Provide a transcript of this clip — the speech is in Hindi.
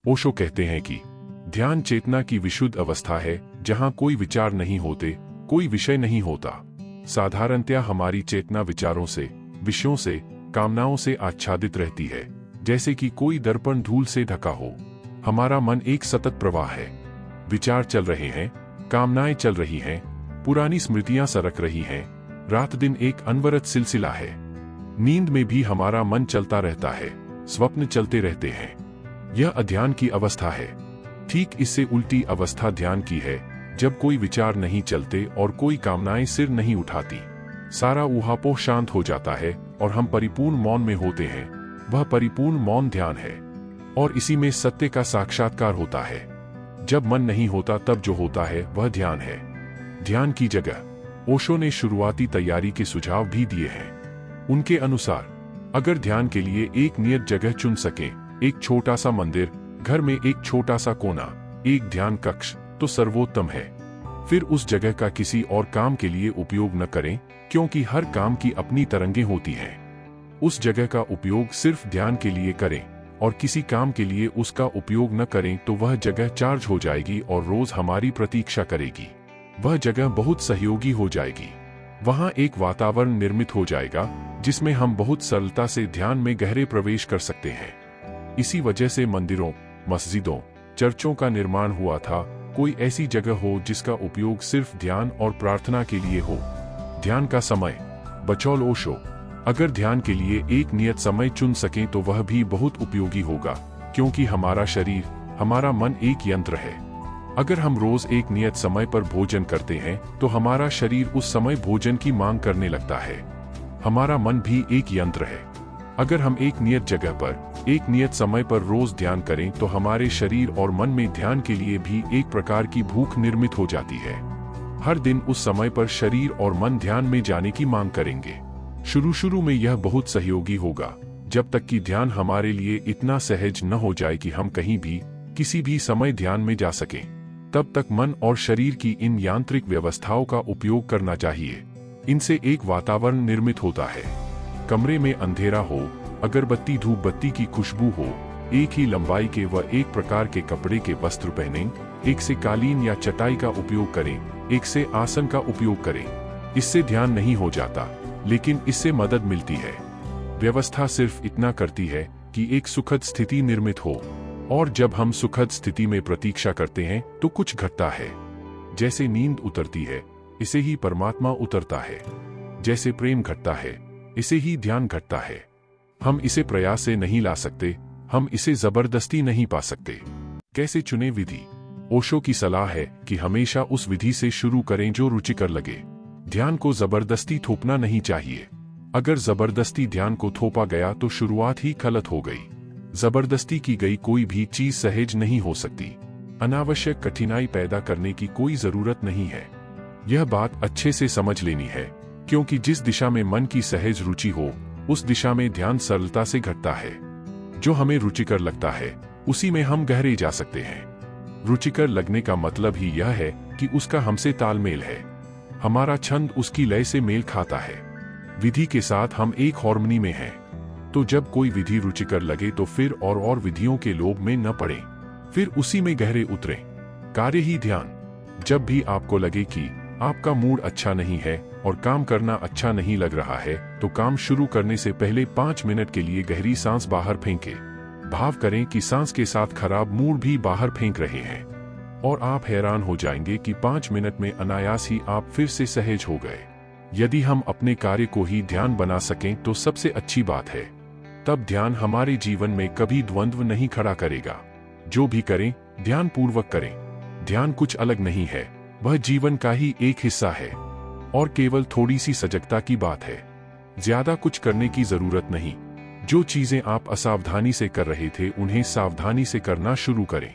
ओशो कहते हैं कि ध्यान चेतना की विशुद्ध अवस्था है, जहां कोई विचार नहीं होते, कोई विषय नहीं होता। साधारणतया हमारी चेतना विचारों से, विषयों से, कामनाओं से आच्छादित रहती है, जैसे कि कोई दर्पण धूल से ढका हो। हमारा मन एक सतत प्रवाह है। विचार चल रहे हैं, कामनाएं चल रही हैं, पुरानी स्मृतियां सरक रही हैं, रात दिन एक अनवरत सिलसिला है। नींद में भी हमारा मन चलता रहता है, स्वप्न चलते रहते हैं। यह अध्यान की अवस्था है। ठीक इससे उल्टी अवस्था ध्यान की है, जब कोई विचार नहीं चलते और कोई कामनाएं सिर नहीं उठाती। सारा ऊहापोह शांत हो जाता है और हम परिपूर्ण मौन में होते हैं। वह परिपूर्ण मौन ध्यान है और इसी में सत्य का साक्षात्कार होता है। जब मन नहीं होता तब जो होता है वह ध्यान है। ध्यान की जगह ओशो ने शुरुआती तैयारी के सुझाव भी दिए हैं। उनके अनुसार अगर ध्यान के लिए एक नियत जगह चुन सकें, एक छोटा सा मंदिर, घर में एक छोटा सा कोना, एक ध्यान कक्ष, तो सर्वोत्तम है। फिर उस जगह का किसी और काम के लिए उपयोग न करें, क्योंकि हर काम की अपनी तरंगें होती हैं। उस जगह का उपयोग सिर्फ ध्यान के लिए करें और किसी काम के लिए उसका उपयोग न करें तो वह जगह चार्ज हो जाएगी और रोज हमारी प्रतीक्षा करेगी। वह जगह बहुत सहयोगी हो जाएगी। वहां एक वातावरण निर्मित हो जाएगा जिसमें हम बहुत सरलता से ध्यान में गहरे प्रवेश कर सकते हैं। इसी वजह से मंदिरों, मस्जिदों, चर्चों का निर्माण हुआ था। कोई ऐसी जगह हो जिसका उपयोग सिर्फ ध्यान और प्रार्थना के लिए हो। ध्यान का समय बचौल ओशो। अगर ध्यान के लिए एक नियत समय चुन सकें तो वह भी बहुत उपयोगी होगा, क्योंकि हमारा शरीर, हमारा मन एक यंत्र है। अगर हम रोज एक नियत समय पर भोजन करते हैं तो हमारा शरीर उस समय भोजन की मांग करने लगता है। हमारा मन भी एक यंत्र है। अगर हम एक नियत जगह पर, एक नियत समय पर रोज ध्यान करें तो हमारे शरीर और मन में ध्यान के लिए भी एक प्रकार की भूख निर्मित हो जाती है। हर दिन उस समय पर शरीर और मन ध्यान में जाने की मांग करेंगे। शुरू में यह बहुत सहयोगी होगा, जब तक कि ध्यान हमारे लिए इतना सहज न हो जाए कि हम कहीं भी, किसी भी समय ध्यान में जा सकें। तब तक मन और शरीर की इन यांत्रिक व्यवस्थाओं का उपयोग करना चाहिए। इनसे एक वातावरण निर्मित होता है। कमरे में अंधेरा हो, अगरबत्ती धूप बत्ती की खुशबू हो, एक ही लंबाई के व एक प्रकार के कपड़े के वस्त्र पहनें, एक से कालीन या चटाई का उपयोग करें, एक से आसन का उपयोग करें। इससे ध्यान नहीं हो जाता, लेकिन इससे मदद मिलती है। व्यवस्था सिर्फ इतना करती है कि एक सुखद स्थिति निर्मित हो, और जब हम सुखद स्थिति में प्रतीक्षा करते हैं तो कुछ घटता है। जैसे नींद उतरती है, इसे ही परमात्मा उतरता है। जैसे प्रेम घटता है, इसे ही ध्यान घटता है। हम इसे प्रयास से नहीं ला सकते, हम इसे जबरदस्ती नहीं पा सकते। कैसे चुने विधि? ओशो की सलाह है कि हमेशा उस विधि से शुरू करें जो रुचिकर लगे। ध्यान को जबरदस्ती थोपना नहीं चाहिए। अगर जबरदस्ती ध्यान को थोपा गया तो शुरुआत ही गलत हो गई। जबरदस्ती की गई कोई भी चीज सहज नहीं हो सकती। अनावश्यक कठिनाई पैदा करने की कोई जरूरत नहीं है। यह बात अच्छे से समझ लेनी है, क्योंकि जिस दिशा में मन की सहज रुचि हो, उस दिशा में ध्यान सरलता से घटता है। जो हमें रुचिकर लगता है, उसी में हम गहरे जा सकते हैं। रुचिकर लगने का मतलब ही यह है कि उसका हमसे तालमेल है। हमारा छंद उसकी लय से मेल खाता है। विधि के साथ हम एक हार्मनी में हैं। तो जब कोई विधि रुचिकर लगे तो फिर और विधियों के लोभ में न पड़े, फिर उसी में गहरे उतरें। कार्य ही ध्यान। जब भी आपको लगे कि आपका मूड अच्छा नहीं है और काम करना अच्छा नहीं लग रहा है, तो काम शुरू करने से पहले 5 मिनट के लिए गहरी सांस बाहर फेंकें। भाव करें कि सांस के साथ खराब मूड भी बाहर फेंक रहे हैं, और आप हैरान हो जाएंगे कि 5 मिनट में अनायास ही आप फिर से सहज हो गए। यदि हम अपने कार्य को ही ध्यान बना सकें तो सबसे अच्छी बात है। तब ध्यान हमारे जीवन में कभी द्वंद्व नहीं खड़ा करेगा। जो भी करें, ध्यान पूर्वक करें। ध्यान कुछ अलग नहीं है, वह जीवन का ही एक हिस्सा है, और केवल थोड़ी सी सजगता की बात है। ज्यादा कुछ करने की जरूरत नहीं। जो चीजें आप असावधानी से कर रहे थे, उन्हें सावधानी से करना शुरू करें।